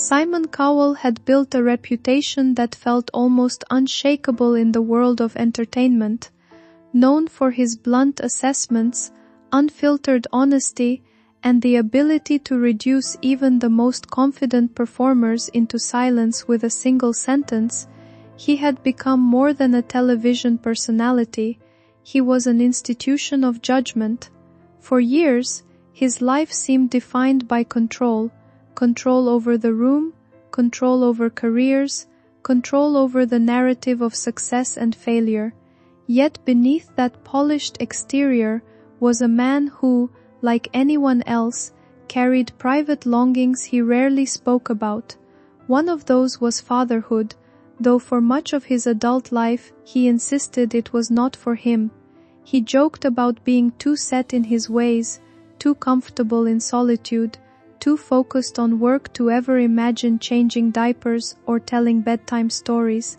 Simon Cowell had built a reputation that felt almost unshakable in the world of entertainment, known for his blunt assessments, unfiltered honesty, and the ability to reduce even the most confident performers into silence with a single sentence. He had become more than a television personality. He was an institution of judgment. For years, his life seemed defined by control over the room, control over careers, control over the narrative of success and failure. Yet beneath that polished exterior was a man who, like anyone else, carried private longings he rarely spoke about. One of those was fatherhood, though for much of his adult life he insisted it was not for him. He joked about being too set in his ways, too comfortable in solitude, too focused on work to ever imagine changing diapers or telling bedtime stories.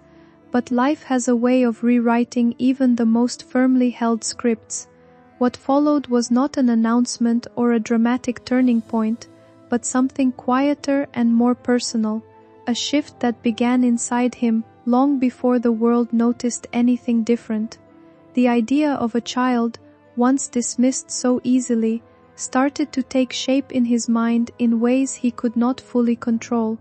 But life has a way of rewriting even the most firmly held scripts. What followed was not an announcement or a dramatic turning point, but something quieter and more personal, a shift that began inside him long before the world noticed anything different. The idea of a child, once dismissed so easily, started to take shape in his mind in ways he could not fully control.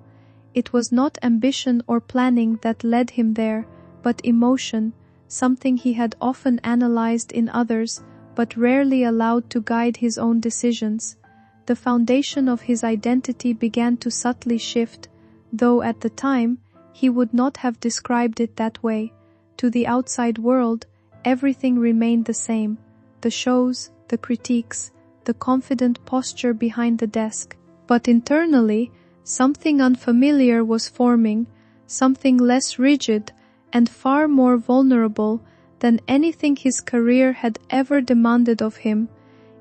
It was not ambition or planning that led him there, but emotion, something he had often analyzed in others, but rarely allowed to guide his own decisions. The foundation of his identity began to subtly shift, though at the time, he would not have described it that way. To the outside world, everything remained the same: the shows, the critiques, the confident posture behind the desk. But internally, something unfamiliar was forming, something less rigid and far more vulnerable than anything his career had ever demanded of him.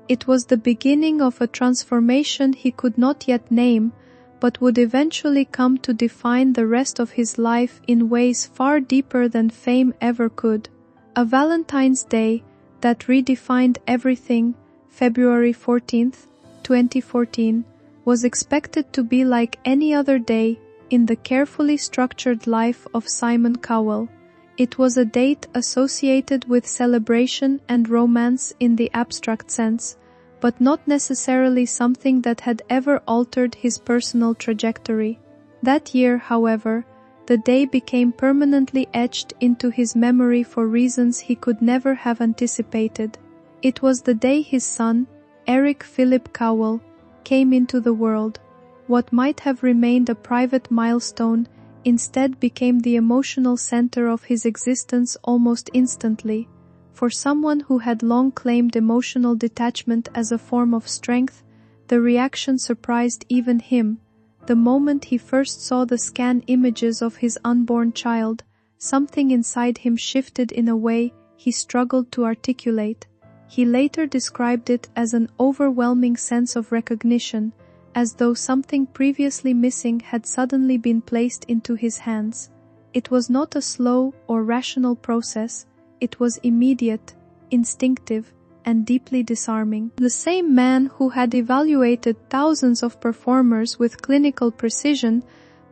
It was the beginning of a transformation he could not yet name, but would eventually come to define the rest of his life in ways far deeper than fame ever could. A Valentine's Day that redefined everything, February 14th, 2014, was expected to be like any other day in the carefully structured life of Simon Cowell. It was a date associated with celebration and romance in the abstract sense, but not necessarily something that had ever altered his personal trajectory. That year, however, the day became permanently etched into his memory for reasons he could never have anticipated. It was the day his son, Eric Philip Cowell, came into the world. What might have remained a private milestone instead became the emotional center of his existence almost instantly. For someone who had long claimed emotional detachment as a form of strength, the reaction surprised even him. The moment he first saw the scan images of his unborn child, something inside him shifted in a way he struggled to articulate. He later described it as an overwhelming sense of recognition, as though something previously missing had suddenly been placed into his hands. It was not a slow or rational process, it was immediate, instinctive, and deeply disarming. The same man who had evaluated thousands of performers with clinical precision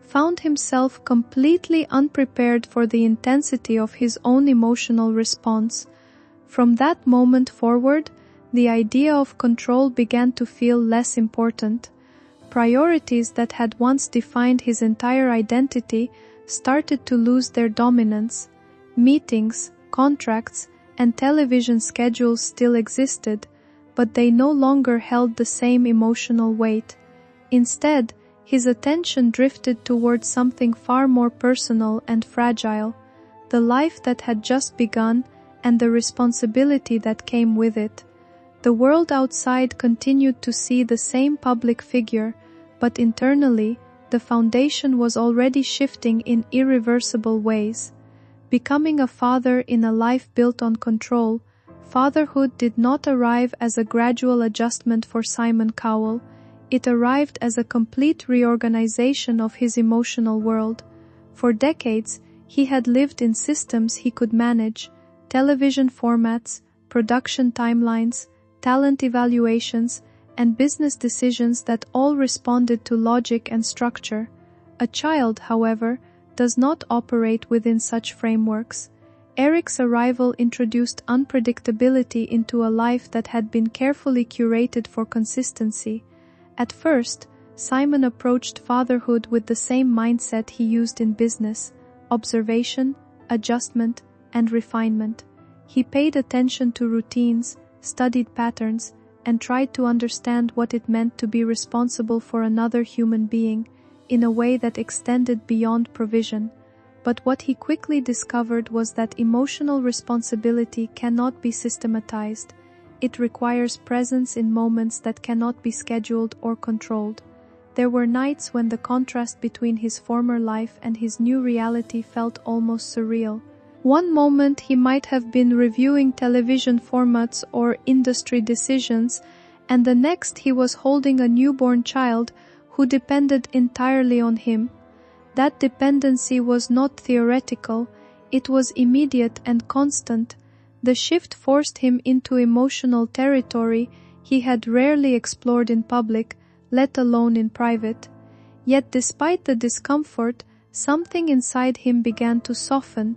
found himself completely unprepared for the intensity of his own emotional response. From that moment forward, the idea of control began to feel less important. Priorities that had once defined his entire identity started to lose their dominance. Meetings, contracts, and television schedules still existed, but they no longer held the same emotional weight. Instead, his attention drifted towards something far more personal and fragile: the life that had just begun and the responsibility that came with it. The world outside continued to see the same public figure, but internally, the foundation was already shifting in irreversible ways. Becoming a father in a life built on control, fatherhood did not arrive as a gradual adjustment for Simon Cowell. It arrived as a complete reorganization of his emotional world. For decades, he had lived in systems he could manage: television formats, production timelines, talent evaluations, and business decisions that all responded to logic and structure. A child, however, does not operate within such frameworks. Eric's arrival introduced unpredictability into a life that had been carefully curated for consistency. At first, Simon approached fatherhood with the same mindset he used in business: observation, adjustment, and refinement. He paid attention to routines, studied patterns, and tried to understand what it meant to be responsible for another human being in a way that extended beyond provision. But what he quickly discovered was that emotional responsibility cannot be systematized. It requires presence in moments that cannot be scheduled or controlled. There were nights when the contrast between his former life and his new reality felt almost surreal. One moment he might have been reviewing television formats or industry decisions, and the next he was holding a newborn child who depended entirely on him. That dependency was not theoretical, it was immediate and constant. The shift forced him into emotional territory he had rarely explored in public, let alone in private. Yet despite the discomfort, something inside him began to soften,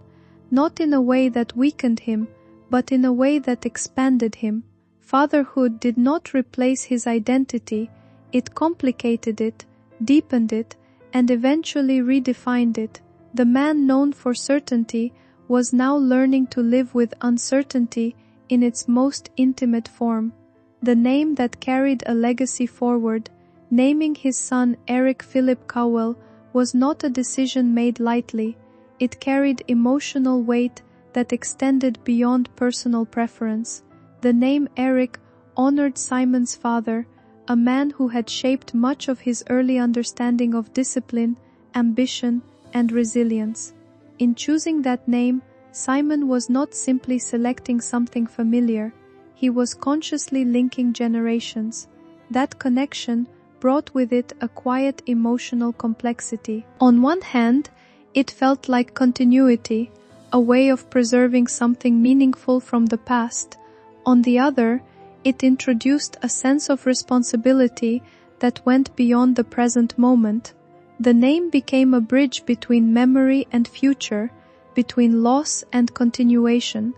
not in a way that weakened him, but in a way that expanded him. Fatherhood did not replace his identity, it complicated it, deepened it, and eventually redefined it. The man known for certainty was now learning to live with uncertainty in its most intimate form. The name that carried a legacy forward, naming his son Eric Philip Cowell, was not a decision made lightly. It carried emotional weight that extended beyond personal preference. The name Eric honored Simon's father, a man who had shaped much of his early understanding of discipline, ambition, and resilience. In choosing that name, Simon was not simply selecting something familiar, he was consciously linking generations. That connection brought with it a quiet emotional complexity. On one hand, it felt like continuity, a way of preserving something meaningful from the past. On the other, it introduced a sense of responsibility that went beyond the present moment. The name became a bridge between memory and future, between loss and continuation.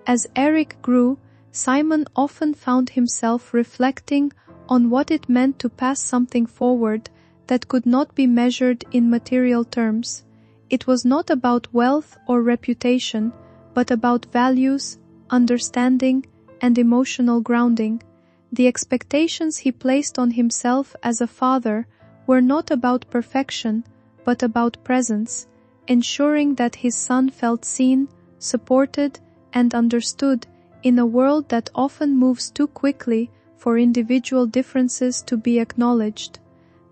As Eric grew, Simon often found himself reflecting on what it meant to pass something forward that could not be measured in material terms. It was not about wealth or reputation, but about values, understanding, and emotional grounding. The expectations he placed on himself as a father were not about perfection, but about presence, ensuring that his son felt seen, supported, and understood in a world that often moves too quickly for individual differences to be acknowledged.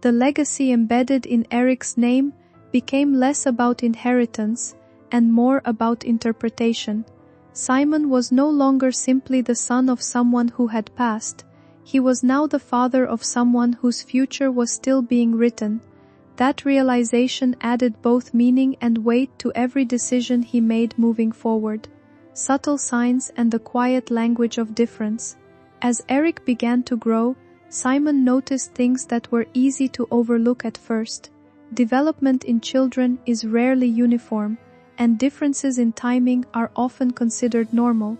The legacy embedded in Eric's name became less about inheritance and more about interpretation. Simon was no longer simply the son of someone who had passed. He was now the father of someone whose future was still being written. That realization added both meaning and weight to every decision he made moving forward. Subtle signs and the quiet language of difference. As Eric began to grow, Simon noticed things that were easy to overlook at first. Development in children is rarely uniform, and differences in timing are often considered normal.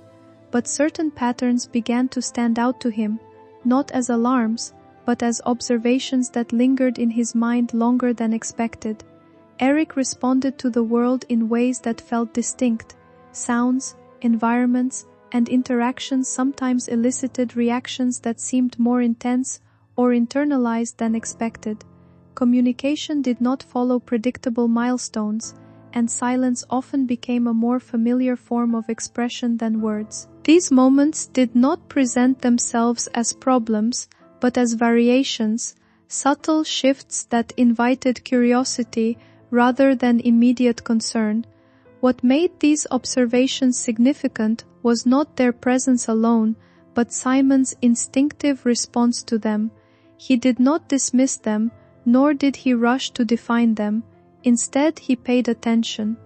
But certain patterns began to stand out to him, not as alarms, but as observations that lingered in his mind longer than expected. Eric responded to the world in ways that felt distinct. Sounds, environments, and interactions sometimes elicited reactions that seemed more intense or internalized than expected. Communication did not follow predictable milestones, and silence often became a more familiar form of expression than words. These moments did not present themselves as problems, but as variations, subtle shifts that invited curiosity rather than immediate concern. What made these observations significant was not their presence alone, but Simon's instinctive response to them. He did not dismiss them, nor did he rush to define them. Instead, he paid attention.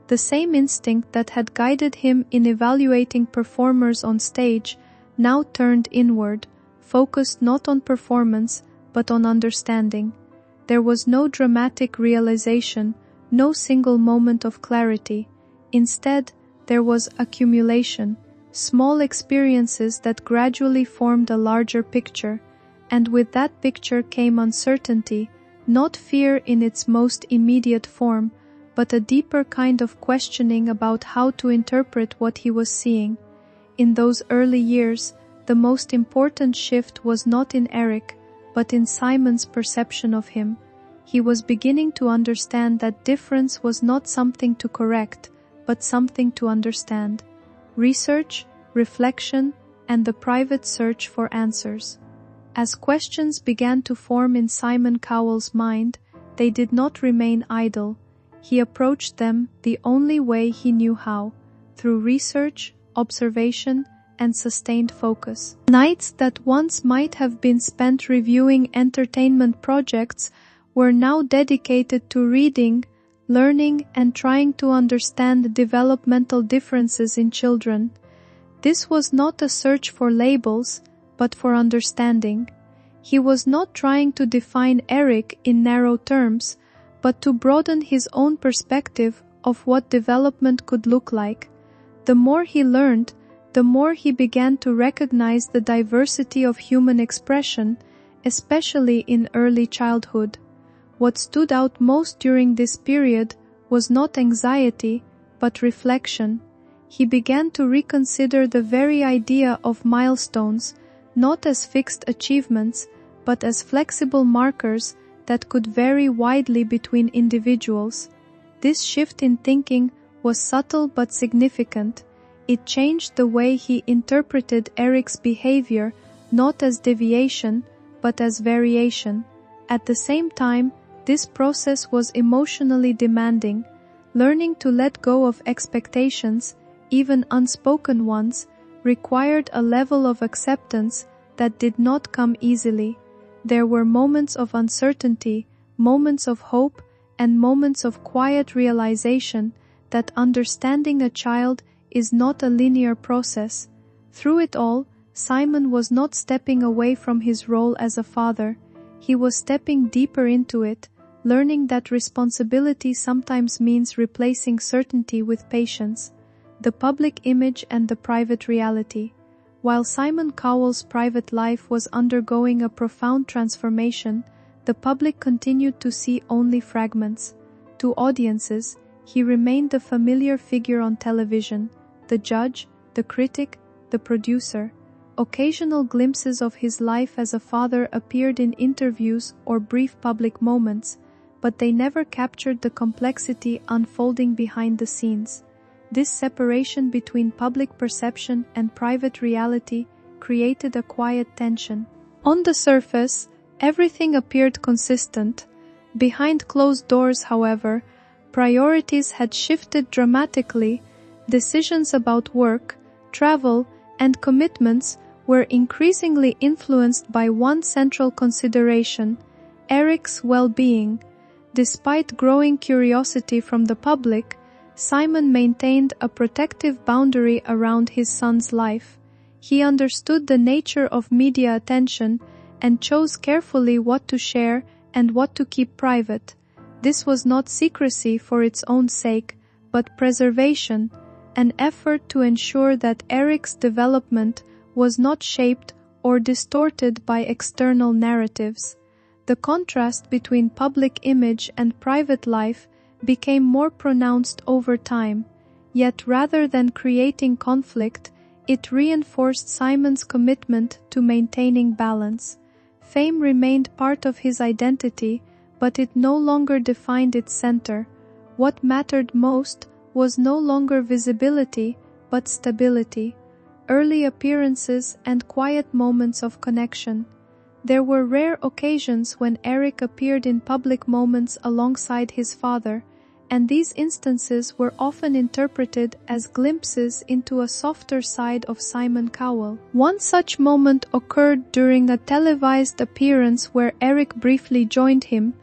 The same instinct that had guided him in evaluating performers on stage now turned inward, focused not on performance, but on understanding. There was no dramatic realization, no single moment of clarity. Instead, there was accumulation, small experiences that gradually formed a larger picture, and with that picture came uncertainty, not fear in its most immediate form, but a deeper kind of questioning about how to interpret what he was seeing. In those early years, the most important shift was not in Eric, but in Simon's perception of him. He was beginning to understand that difference was not something to correct, but something to understand. Research, reflection, and the private search for answers. As questions began to form in Simon Cowell's mind, they did not remain idle. He approached them the only way he knew how, through research, observation, and sustained focus. Nights that once might have been spent reviewing entertainment projects were now dedicated to reading, learning, and trying to understand developmental differences in children. This was not a search for labels, but for understanding. He was not trying to define Eric in narrow terms, but to broaden his own perspective of what development could look like. The more he learned, the more he began to recognize the diversity of human expression, especially in early childhood. What stood out most during this period was not anxiety, but reflection. He began to reconsider the very idea of milestones, not as fixed achievements, but as flexible markers that could vary widely between individuals. This shift in thinking was subtle but significant. It changed the way he interpreted Eric's behavior, not as deviation, but as variation. At the same time, this process was emotionally demanding. Learning to let go of expectations, even unspoken ones, required a level of acceptance that did not come easily. There were moments of uncertainty, moments of hope, and moments of quiet realization that understanding a child is not a linear process. Through it all, Simon was not stepping away from his role as a father. He was stepping deeper into it, learning that responsibility sometimes means replacing certainty with patience. The public image and the private reality. While Simon Cowell's private life was undergoing a profound transformation, the public continued to see only fragments. To audiences, he remained the familiar figure on television, the judge, the critic, the producer. Occasional glimpses of his life as a father appeared in interviews or brief public moments, but they never captured the complexity unfolding behind the scenes. This separation between public perception and private reality created a quiet tension. On the surface, everything appeared consistent. Behind closed doors, however, priorities had shifted dramatically. Decisions about work, travel, and commitments were increasingly influenced by one central consideration: Eric's well-being. Despite growing curiosity from the public, Simon maintained a protective boundary around his son's life. He understood the nature of media attention and chose carefully what to share and what to keep private. This was not secrecy for its own sake, but preservation, an effort to ensure that Eric's development was not shaped or distorted by external narratives. The contrast between public image and private life became more pronounced over time, yet rather than creating conflict, it reinforced Simon's commitment to maintaining balance. Fame remained part of his identity, but it no longer defined its center. What mattered most was no longer visibility, but stability, early appearances and quiet moments of connection. There were rare occasions when Eric appeared in public moments alongside his father, and these instances were often interpreted as glimpses into a softer side of Simon Cowell. One such moment occurred during a televised appearance where Eric briefly joined him,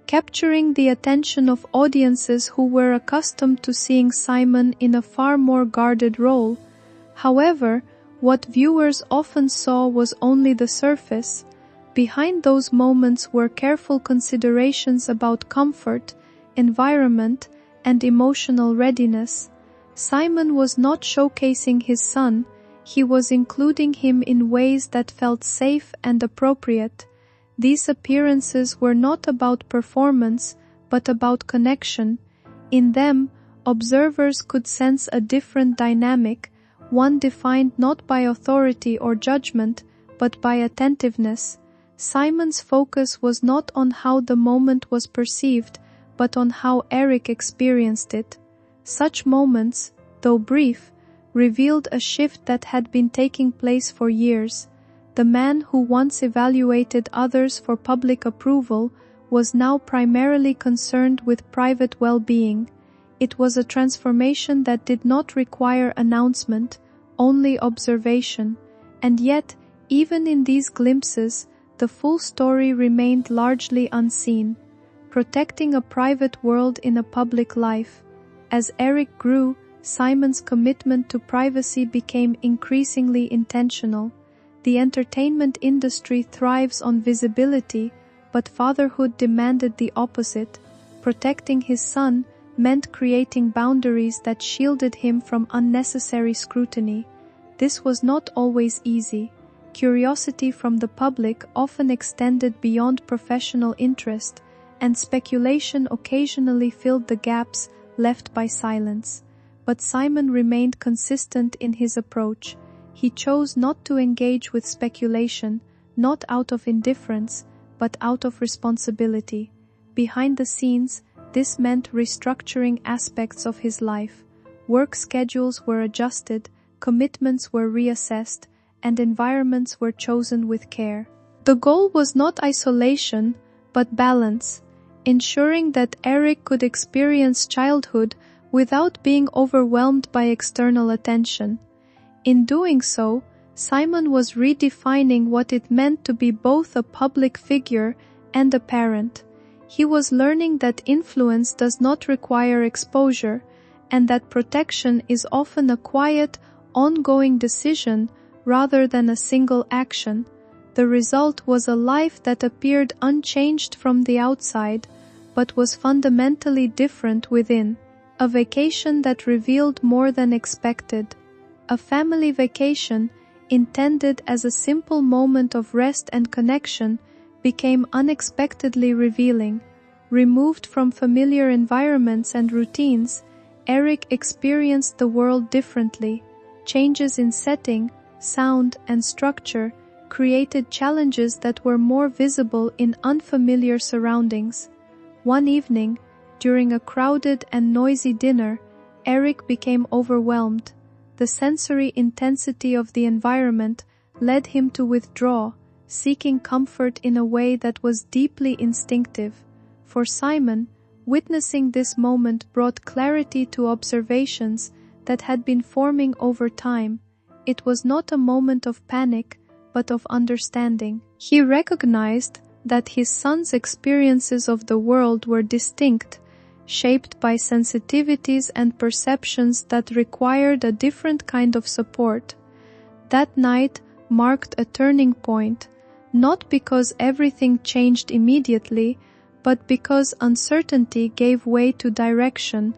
capturing the attention of audiences who were accustomed to seeing Simon in a far more guarded role. However, what viewers often saw was only the surface. Behind those moments were careful considerations about comfort, environment, and emotional readiness. Simon was not showcasing his son, he was including him in ways that felt safe and appropriate. These appearances were not about performance, but about connection. In them, observers could sense a different dynamic, one defined not by authority or judgment, but by attentiveness. Simon's focus was not on how the moment was perceived, but on how Eric experienced it. Such moments, though brief, revealed a shift that had been taking place for years. The man who once evaluated others for public approval was now primarily concerned with private well-being. It was a transformation that did not require announcement, only observation. And yet, even in these glimpses, the full story remained largely unseen. Protecting a private world in a public life. As Eric grew, Simon's commitment to privacy became increasingly intentional. The entertainment industry thrives on visibility, but fatherhood demanded the opposite. Protecting his son meant creating boundaries that shielded him from unnecessary scrutiny. This was not always easy. Curiosity from the public often extended beyond professional interest, and speculation occasionally filled the gaps left by silence. But Simon remained consistent in his approach. He chose not to engage with speculation, not out of indifference, but out of responsibility. Behind the scenes, this meant restructuring aspects of his life. Work schedules were adjusted, commitments were reassessed, and environments were chosen with care. The goal was not isolation, but balance, ensuring that Eric could experience childhood without being overwhelmed by external attention. In doing so, Simon was redefining what it meant to be both a public figure and a parent. He was learning that influence does not require exposure, and that protection is often a quiet, ongoing decision rather than a single action. The result was a life that appeared unchanged from the outside, but was fundamentally different within. A vacation that revealed more than expected. A family vacation, intended as a simple moment of rest and connection, became unexpectedly revealing. Removed from familiar environments and routines, Eric experienced the world differently. Changes in setting, sound, and structure created challenges that were more visible in unfamiliar surroundings. One evening, during a crowded and noisy dinner, Eric became overwhelmed. The sensory intensity of the environment led him to withdraw, seeking comfort in a way that was deeply instinctive. For Simon, witnessing this moment brought clarity to observations that had been forming over time. It was not a moment of panic, but of understanding. He recognized that his son's experiences of the world were distinct, shaped by sensitivities and perceptions that required a different kind of support. That night marked a turning point, not because everything changed immediately, but because uncertainty gave way to direction.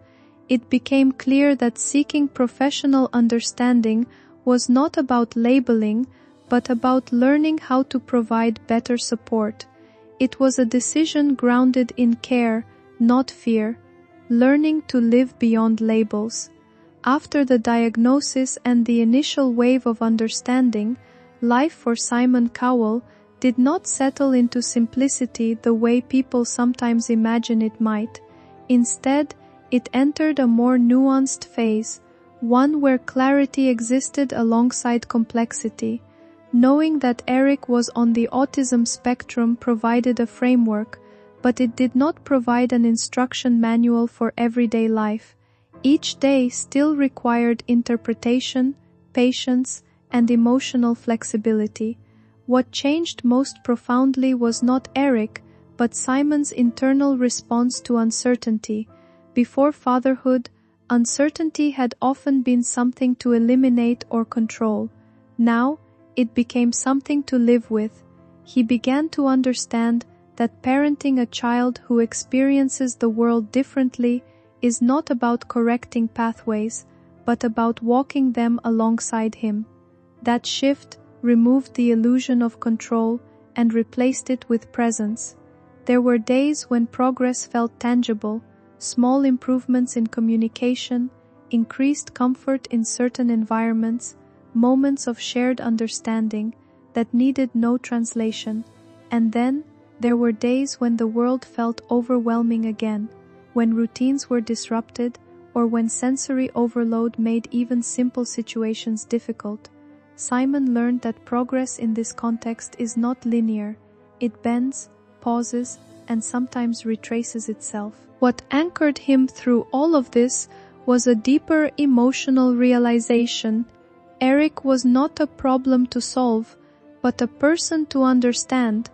It became clear that seeking professional understanding was not about labeling, but about learning how to provide better support. It was a decision grounded in care, not fear, learning to live beyond labels. After the diagnosis and the initial wave of understanding, life for Simon Cowell did not settle into simplicity the way people sometimes imagine it might. Instead, it entered a more nuanced phase, one where clarity existed alongside complexity. Knowing that Eric was on the autism spectrum provided a framework, but it did not provide an instruction manual for everyday life. Each day still required interpretation, patience, and emotional flexibility. What changed most profoundly was not Eric, but Simon's internal response to uncertainty. Before fatherhood, uncertainty had often been something to eliminate or control. Now, it became something to live with. he began to understand that parenting a child who experiences the world differently is not about correcting pathways, but about walking them alongside him. That shift removed the illusion of control and replaced it with presence. There were days when progress felt tangible, small improvements in communication, increased comfort in certain environments, moments of shared understanding that needed no translation. And then, there were days when the world felt overwhelming again, when routines were disrupted, or when sensory overload made even simple situations difficult. Simon learned that progress in this context is not linear. It bends, pauses, and sometimes retraces itself. What anchored him through all of this was a deeper emotional realization. Eric was not a problem to solve, but a person to understand.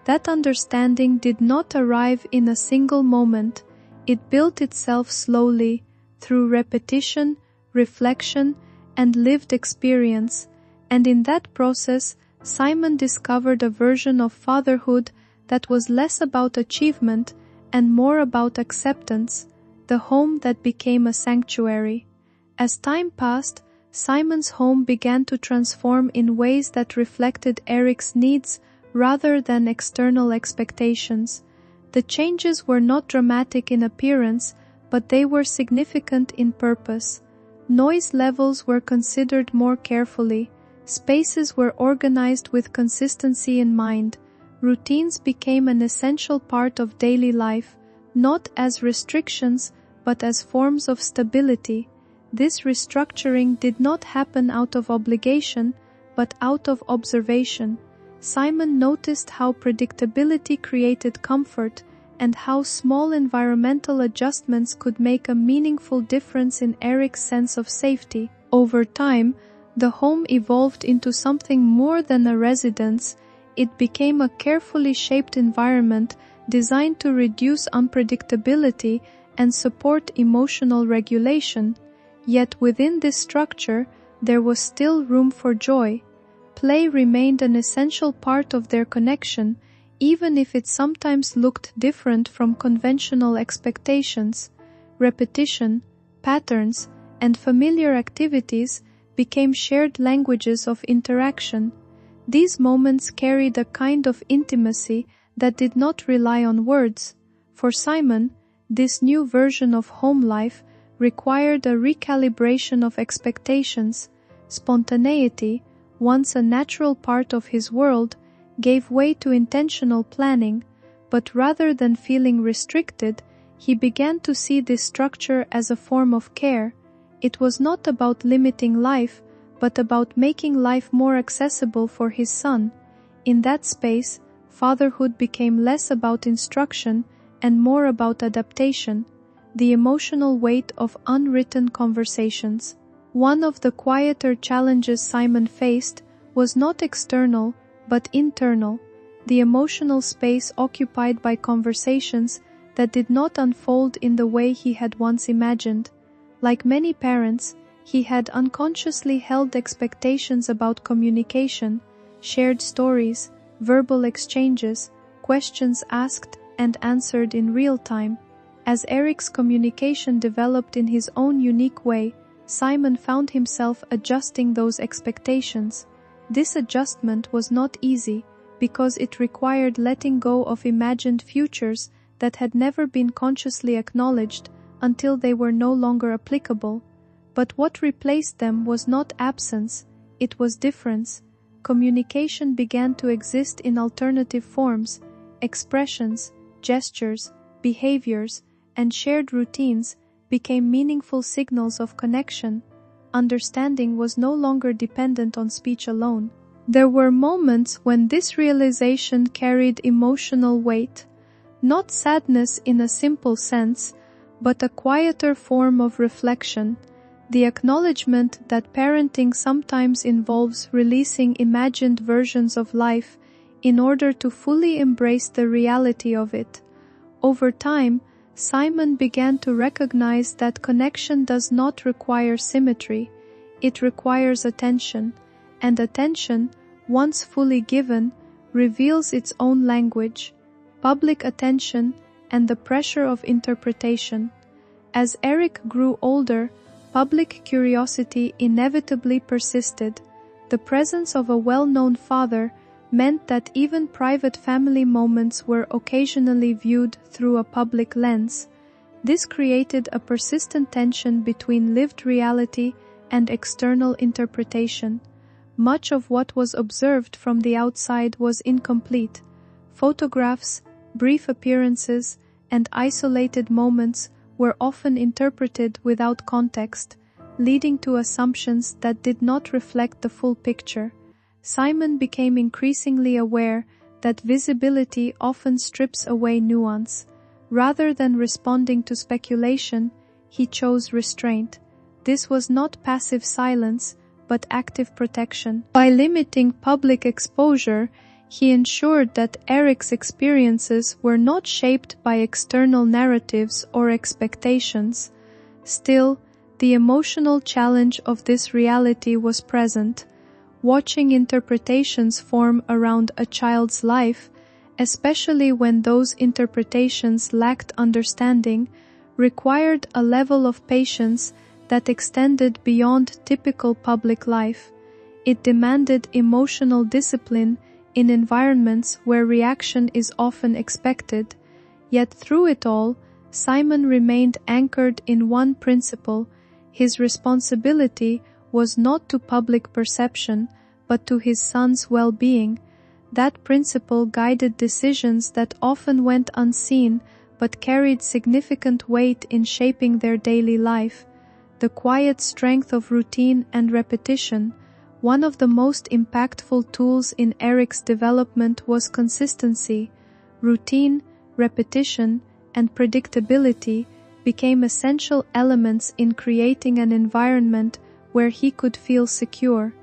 That understanding did not arrive in a single moment. It built itself slowly, through repetition, reflection, and lived experience. And in that process, Simon discovered a version of fatherhood that was less about achievement and more about acceptance, the home that became a sanctuary. As time passed, Simon's home began to transform in ways that reflected Eric's needs rather than external expectations. The changes were not dramatic in appearance, but they were significant in purpose. Noise levels were considered more carefully. Spaces were organized with consistency in mind. Routines became an essential part of daily life, not as restrictions, but as forms of stability. This restructuring did not happen out of obligation, but out of observation. Simon noticed how predictability created comfort and how small environmental adjustments could make a meaningful difference in Eric's sense of safety. Over time, the home evolved into something more than a residence. It became a carefully shaped environment designed to reduce unpredictability and support emotional regulation. Yet within this structure, there was still room for joy. Play remained an essential part of their connection, even if it sometimes looked different from conventional expectations. Repetition, patterns, and familiar activities became shared languages of interaction. These moments carried a kind of intimacy that did not rely on words. For Simon, this new version of home life required a recalibration of expectations. Spontaneity, once a natural part of his world, gave way to intentional planning, but rather than feeling restricted, he began to see this structure as a form of care. It was not about limiting life, but about making life more accessible for his son. In that space, fatherhood became less about instruction and more about adaptation, the emotional weight of unwritten conversations. One of the quieter challenges Simon faced was not external, but internal, the emotional space occupied by conversations that did not unfold in the way he had once imagined. Like many parents, he had unconsciously held expectations about communication, shared stories, verbal exchanges, questions asked and answered in real time. As Eric's communication developed in his own unique way, Simon found himself adjusting those expectations. This adjustment was not easy because it required letting go of imagined futures that had never been consciously acknowledged until they were no longer applicable. But what replaced them was not absence, it was difference. Communication began to exist in alternative forms. Expressions, gestures, behaviors, and shared routines became meaningful signals of connection. Understanding was no longer dependent on speech alone. There were moments when this realization carried emotional weight, not sadness in a simple sense, but a quieter form of reflection, the acknowledgement that parenting sometimes involves releasing imagined versions of life in order to fully embrace the reality of it. Over time, Simon began to recognize that connection does not require symmetry, it requires attention, and attention, once fully given, reveals its own language, public attention, and the pressure of interpretation. As Eric grew older, public curiosity inevitably persisted. The presence of a well-known father meant that even private family moments were occasionally viewed through a public lens. This created a persistent tension between lived reality and external interpretation. Much of what was observed from the outside was incomplete. Photographs, brief appearances, and isolated moments were often interpreted without context, leading to assumptions that did not reflect the full picture. Simon became increasingly aware that visibility often strips away nuance. Rather than responding to speculation, he chose restraint. This was not passive silence, but active protection. By limiting public exposure, he ensured that Eric's experiences were not shaped by external narratives or expectations. Still, the emotional challenge of this reality was present. Watching interpretations form around a child's life, especially when those interpretations lacked understanding, required a level of patience that extended beyond typical public life. It demanded emotional discipline in environments where reaction is often expected. Yet through it all, Simon remained anchored in one principle. His responsibility was not to public perception, but to his son's well-being. That principle guided decisions that often went unseen but carried significant weight in shaping their daily life. The quiet strength of routine and repetition. One of the most impactful tools in Eric's development was consistency. Routine, repetition, and predictability became essential elements in creating an environment where he could feel secure.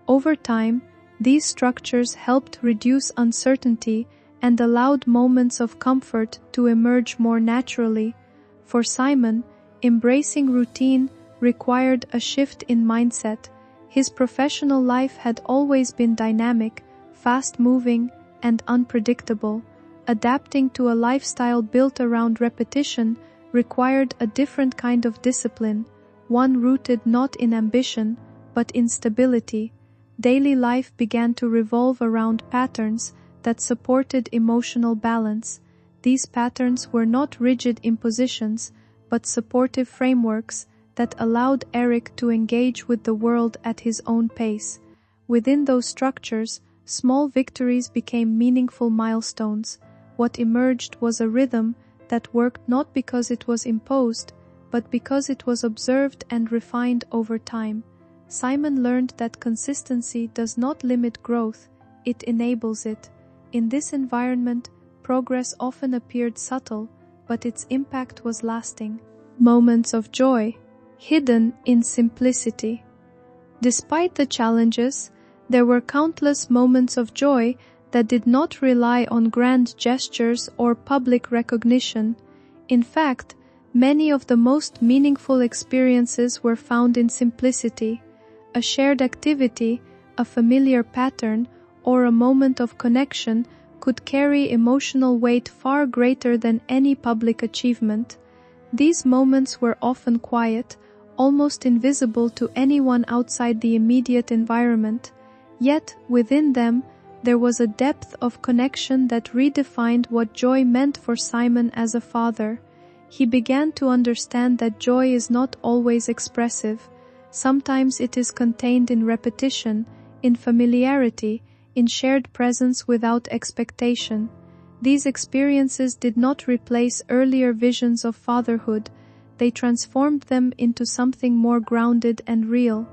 Over time, these structures helped reduce uncertainty and allowed moments of comfort to emerge more naturally. For Simon, embracing routine required a shift in mindset. His professional life had always been dynamic, fast-moving, and unpredictable. Adapting to a lifestyle built around repetition required a different kind of discipline, one rooted not in ambition, but in stability. Daily life began to revolve around patterns that supported emotional balance. These patterns were not rigid impositions, but supportive frameworks that allowed Eric to engage with the world at his own pace. Within those structures, small victories became meaningful milestones. What emerged was a rhythm that worked not because it was imposed, but because it was observed and refined over time. Simon learned that consistency does not limit growth, it enables it. In this environment, progress often appeared subtle, but its impact was lasting. Moments of joy, hidden in simplicity. Despite the challenges, there were countless moments of joy that did not rely on grand gestures or public recognition. In fact, many of the most meaningful experiences were found in simplicity. A shared activity, a familiar pattern, or a moment of connection could carry emotional weight far greater than any public achievement. These moments were often quiet, almost invisible to anyone outside the immediate environment. Yet, within them, there was a depth of connection that redefined what joy meant for Simon as a father. He began to understand that joy is not always expressive. Sometimes it is contained in repetition, in familiarity, in shared presence without expectation. These experiences did not replace earlier visions of fatherhood. They transformed them into something more grounded and real.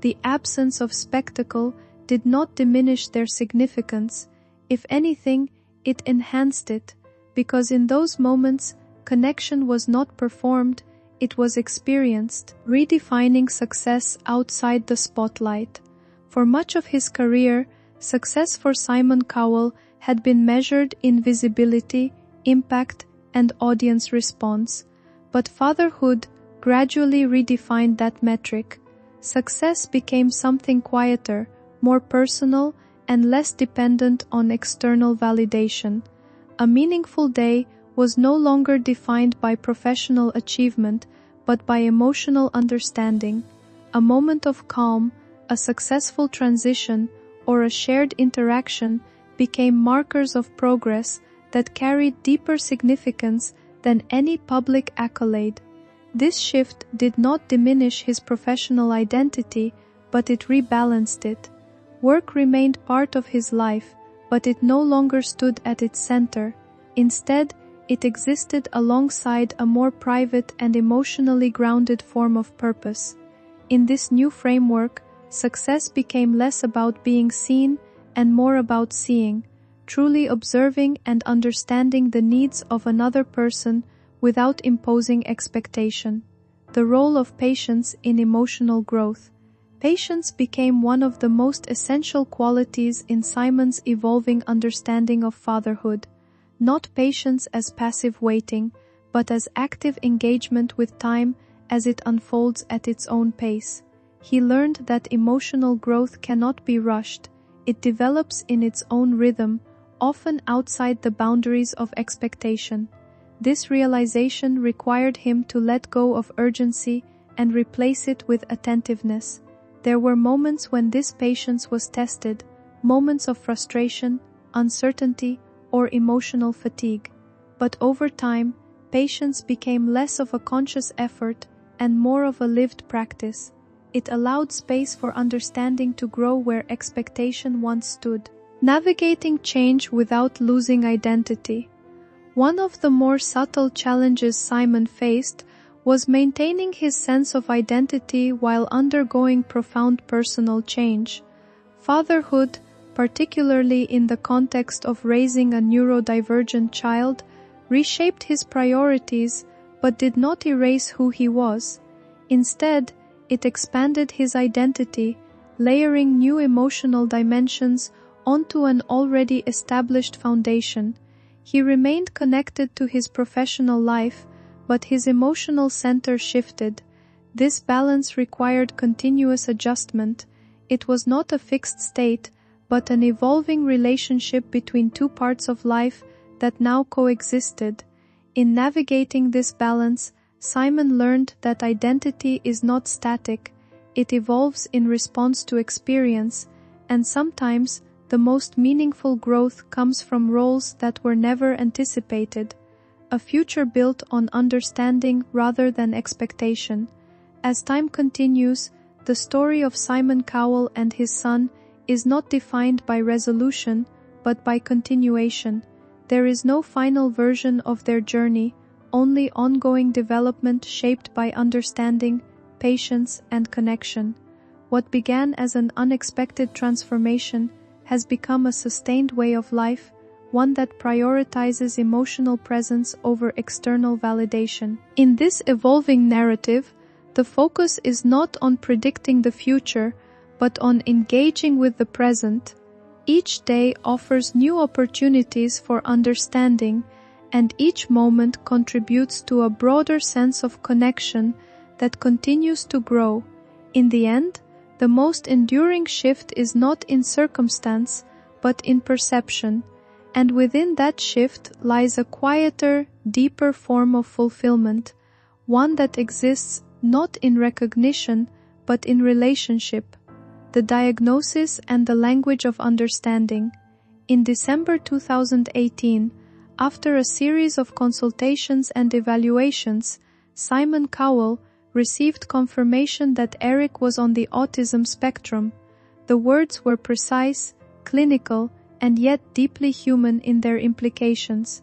The absence of spectacle did not diminish their significance. If anything, it enhanced it, because in those moments, connection was not performed, it was experienced, redefining success outside the spotlight. For much of his career, success for Simon Cowell had been measured in visibility, impact, and audience response. But fatherhood gradually redefined that metric. Success became something quieter, more personal, and less dependent on external validation. A meaningful day was no longer defined by professional achievement, but by emotional understanding. A moment of calm, a successful transition, or a shared interaction became markers of progress that carried deeper significance than any public accolade. This shift did not diminish his professional identity, but it rebalanced it. Work remained part of his life, but it no longer stood at its center. Instead, it existed alongside a more private and emotionally grounded form of purpose. In this new framework, success became less about being seen and more about seeing, truly observing and understanding the needs of another person without imposing expectation. The role of patience in emotional growth. Patience became one of the most essential qualities in Simon's evolving understanding of fatherhood. Not patience as passive waiting, but as active engagement with time as it unfolds at its own pace. He learned that emotional growth cannot be rushed. It develops in its own rhythm, often outside the boundaries of expectation. This realization required him to let go of urgency and replace it with attentiveness. There were moments when this patience was tested, moments of frustration, uncertainty, or emotional fatigue. But over time, patience became less of a conscious effort and more of a lived practice. It allowed space for understanding to grow where expectation once stood. Navigating change without losing identity. One of the more subtle challenges Simon faced was maintaining his sense of identity while undergoing profound personal change. Fatherhood, particularly in the context of raising a neurodivergent child, reshaped his priorities but did not erase who he was. Instead, it expanded his identity, layering new emotional dimensions onto an already established foundation. He remained connected to his professional life, but his emotional center shifted. This balance required continuous adjustment. It was not a fixed state, but an evolving relationship between two parts of life that now coexisted. In navigating this balance, Simon learned that identity is not static. It evolves in response to experience, and sometimes the most meaningful growth comes from roles that were never anticipated. A future built on understanding rather than expectation. As time continues, the story of Simon Cowell and his son is not defined by resolution, but by continuation. There is no final version of their journey, only ongoing development shaped by understanding, patience, and connection. What began as an unexpected transformation has become a sustained way of life, one that prioritizes emotional presence over external validation. In this evolving narrative, the focus is not on predicting the future, but on engaging with the present. Each day offers new opportunities for understanding, and each moment contributes to a broader sense of connection that continues to grow. In the end, the most enduring shift is not in circumstance, but in perception, and within that shift lies a quieter, deeper form of fulfillment, one that exists not in recognition, but in relationship. The diagnosis and the language of understanding. In December 2018, after a series of consultations and evaluations, Simon Cowell received confirmation that Eric was on the autism spectrum. The words were precise, clinical, and yet deeply human in their implications.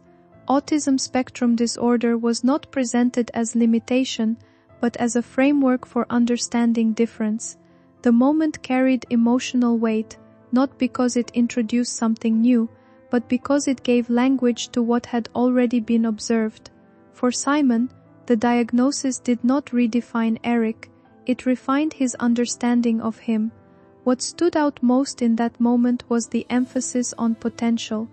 Autism spectrum disorder was not presented as limitation, but as a framework for understanding difference. The moment carried emotional weight, not because it introduced something new, but because it gave language to what had already been observed. For Simon, the diagnosis did not redefine Eric, it refined his understanding of him. What stood out most in that moment was the emphasis on potential.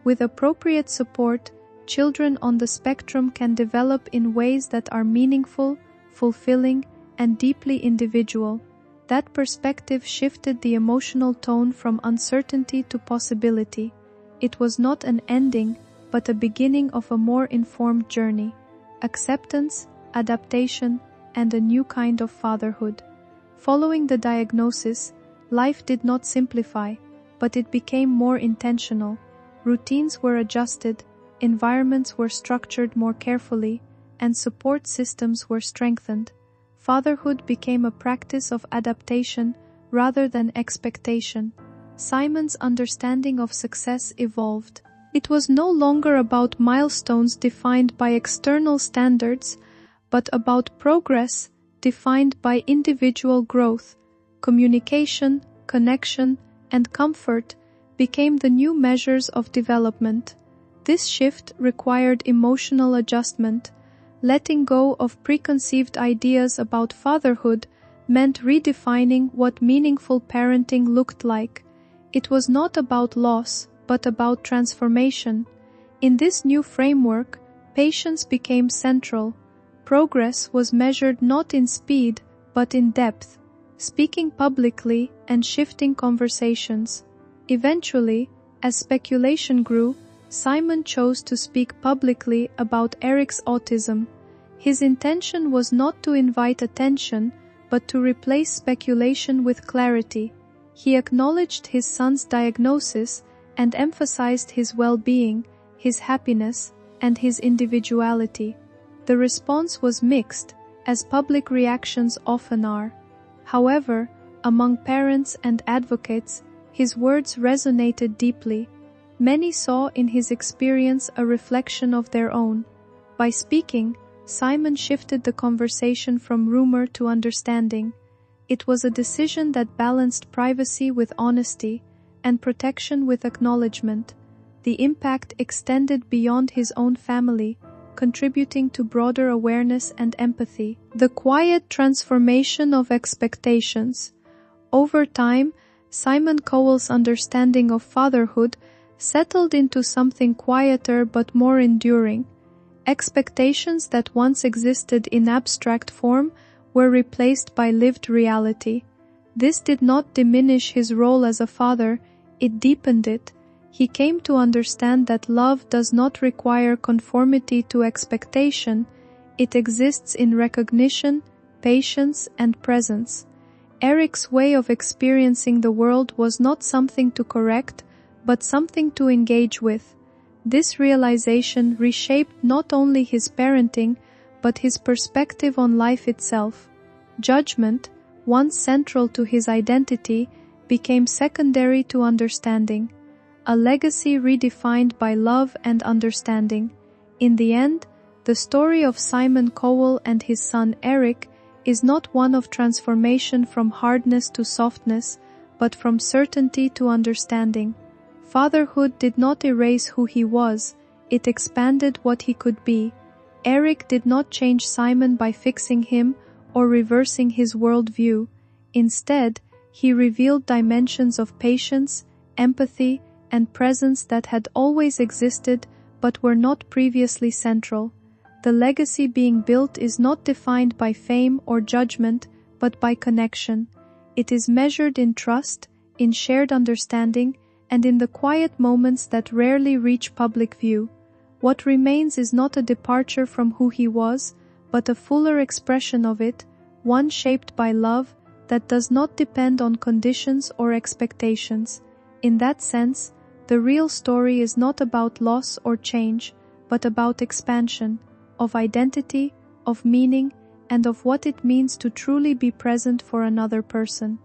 With appropriate support, children on the spectrum can develop in ways that are meaningful, fulfilling, and deeply individual. That perspective shifted the emotional tone from uncertainty to possibility. It was not an ending, but a beginning of a more informed journey. Acceptance, adaptation, and a new kind of fatherhood. Following the diagnosis, life did not simplify, but it became more intentional. Routines were adjusted, environments were structured more carefully, and support systems were strengthened. Fatherhood became a practice of adaptation rather than expectation. Simon's understanding of success evolved. It was no longer about milestones defined by external standards, but about progress defined by individual growth. Communication, connection, and comfort became the new measures of development. This shift required emotional adjustment. Letting go of preconceived ideas about fatherhood meant redefining what meaningful parenting looked like. It was not about loss, but about transformation. In this new framework, patience became central. Progress was measured not in speed, but in depth, speaking publicly and shifting conversations. Eventually, as speculation grew, Simon chose to speak publicly about Eric's autism. His intention was not to invite attention, but to replace speculation with clarity. He acknowledged his son's diagnosis and emphasized his well-being, his happiness, and his individuality. The response was mixed, as public reactions often are. However, among parents and advocates, his words resonated deeply. Many saw in his experience a reflection of their own. By speaking, Simon shifted the conversation from rumor to understanding. It was a decision that balanced privacy with honesty and protection with acknowledgement. The impact extended beyond his own family, contributing to broader awareness and empathy. The quiet transformation of expectations. Over time, Simon Cowell's understanding of fatherhood settled into something quieter but more enduring. Expectations that once existed in abstract form were replaced by lived reality. This did not diminish his role as a father, it deepened it. He came to understand that love does not require conformity to expectation, it exists in recognition, patience, and presence. Eric's way of experiencing the world was not something to correct, but something to engage with. This realization reshaped not only his parenting, but his perspective on life itself. Judgment, once central to his identity, became secondary to understanding. A legacy redefined by love and understanding. In the end, the story of Simon Cowell and his son Eric is not one of transformation from hardness to softness, but from certainty to understanding. Fatherhood did not erase who he was, it expanded what he could be. Eric did not change Simon by fixing him or reversing his worldview. Instead, he revealed dimensions of patience, empathy, and presence that had always existed but were not previously central. The legacy being built is not defined by fame or judgment, but by connection. It is measured in trust, in shared understanding, and in the quiet moments that rarely reach public view. What remains is not a departure from who he was, but a fuller expression of it, one shaped by love that does not depend on conditions or expectations. In that sense, the real story is not about loss or change, but about expansion, of identity, of meaning, and of what it means to truly be present for another person.